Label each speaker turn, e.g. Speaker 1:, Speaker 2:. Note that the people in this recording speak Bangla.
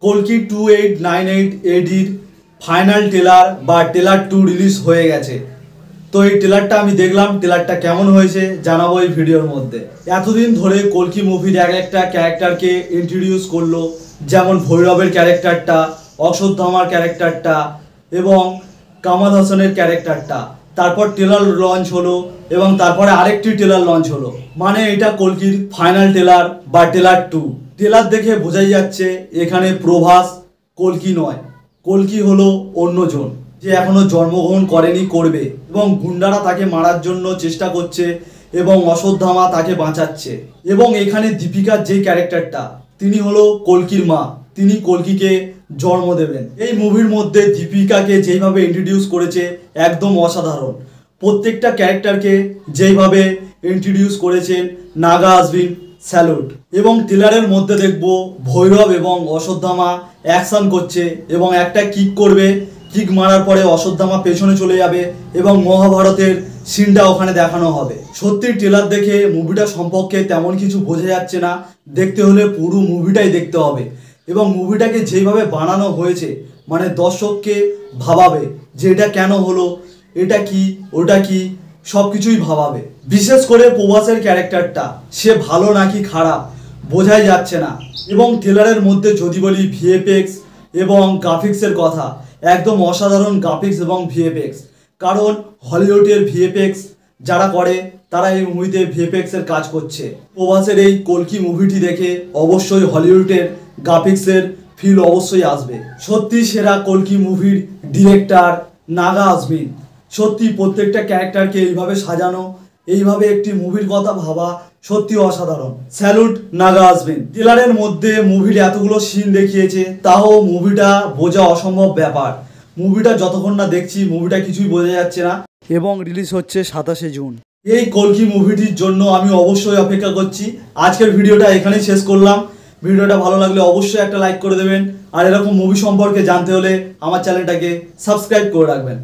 Speaker 1: কল্কি 2898 এডির ফাইনাল ট্রেলার বা ট্রেলার 2 রিলিজ হয়ে গেছে। তো এই ট্রেলারটা আমি দেখলাম, ট্রেলারটা কেমন হয়েছে জানাবো এই ভিডিওর মধ্যে। এতদিন ধরে কল্কি মুভির এক একটা ক্যারেক্টারকে ইন্ট্রোডিউস করলো, যেমন ভৈরবের ক্যারেক্টারটা, অশ্বত্থামার ক্যারেক্টারটা এবং কামাল হাসানের ক্যারেক্টারটা। তারপর ট্রেলার লঞ্চ হলো এবং তারপরে আরেকটি ট্রেলার লঞ্চ হলো, মানে এটা কল্কির ফাইনাল ট্রেলার বা ট্রেলার 2। ট্রেলার দেখে বোঝাই যাচ্ছে এখানে প্রভাস কল্কি নয়, কল্কি হলো অন্যজন, যে এখনো জন্মগ্রহণ করেনি, করবে, এবং গুন্ডারা তাকে মারার জন্য চেষ্টা করছে এবং অশ্বত্থামা তাকে বাঁচাচ্ছে। এবং এখানে দীপিকার যে ক্যারেক্টারটা, তিনি হলো কল্কির মা, তিনি কল্কিকে জন্ম দেবেন। এই মুভির মধ্যে দীপিকাকে যেইভাবে ইন্ট্রোডিউস করেছে একদম অসাধারণ। প্রত্যেকটা ক্যারেক্টারকে যেইভাবে ইন্ট্রোডিউস করেছেন নাগা আজবিন, স্যালুট। এবং ট্রেলারের মধ্যে দেখব ভৈরব এবং অশ্বত্থামা অ্যাকশন করছে এবং একটা কিক করবে, কিক মারার পরে অশ্বত্থামা পেছনে চলে যাবে এবং মহাভারতের সিনটা ওখানে দেখানো হবে। সত্যি ট্রেলার দেখে মুভিটা সম্পর্কে তেমন কিছু বোঝা যাচ্ছে না, দেখতে হলে পুরো মুভিটাই দেখতে হবে। এবং মুভিটাকে যেইভাবে বানানো হয়েছে, মানে দর্শককে ভাবাবে যে এটা কেন হলো, এটা কি, ওটা কি, সব কিছুই ভাবাবে। বিশেষ করে প্রভাসের ক্যারেক্টারটা, সে ভালো নাকি খারাপ বোঝাই যাচ্ছে না। এবং ট্রেলারের মধ্যে যদি বলি ভিএফএক্স এবং গ্রাফিক্সের কথা, একদম অসাধারণ গ্রাফিক্স এবং ভিএফএক্স। কারণ হলিউডের ভিএফএক্স যারা করে তারা এই মুভিতে ভিএফএক্সের কাজ করছে। প্রভাসের এই কল্কি মুভিটি দেখে অবশ্যই হলিউডের গ্রাফিক্সের ফিল অবশ্যই আসবে। সত্যি সেরা কল্কি মুভির ডিরেক্টর নাগা আজবিন। সত্যি প্রত্যেকটা ক্যারেক্টারকে এইভাবে সাজানো, এইভাবে একটি মুভির কথা ভাবা সত্যি অসাধারণ। স্যালুট নাগা আজবিন। ট্রেলারের মধ্যে মুভির এতগুলো সিন দেখিয়েছে, তাও মুভিটা বোঝা অসম্ভব ব্যাপার। মুভিটা যতক্ষণ না দেখছি মুভিটা কিছুই বোঝা যাচ্ছে না। এবং রিলিজ হচ্ছে 27শে জুন। এই কল্কি মুভিটির জন্য আমি অবশ্যই অপেক্ষা করছি। আজকের ভিডিওটা এখানেই শেষ করলাম। ভিডিওটা ভালো লাগলে অবশ্যই একটা লাইক করে দেবেন, আর এরকম মুভি সম্পর্কে জানতে হলে আমার চ্যানেলটাকে সাবস্ক্রাইব করে রাখবেন।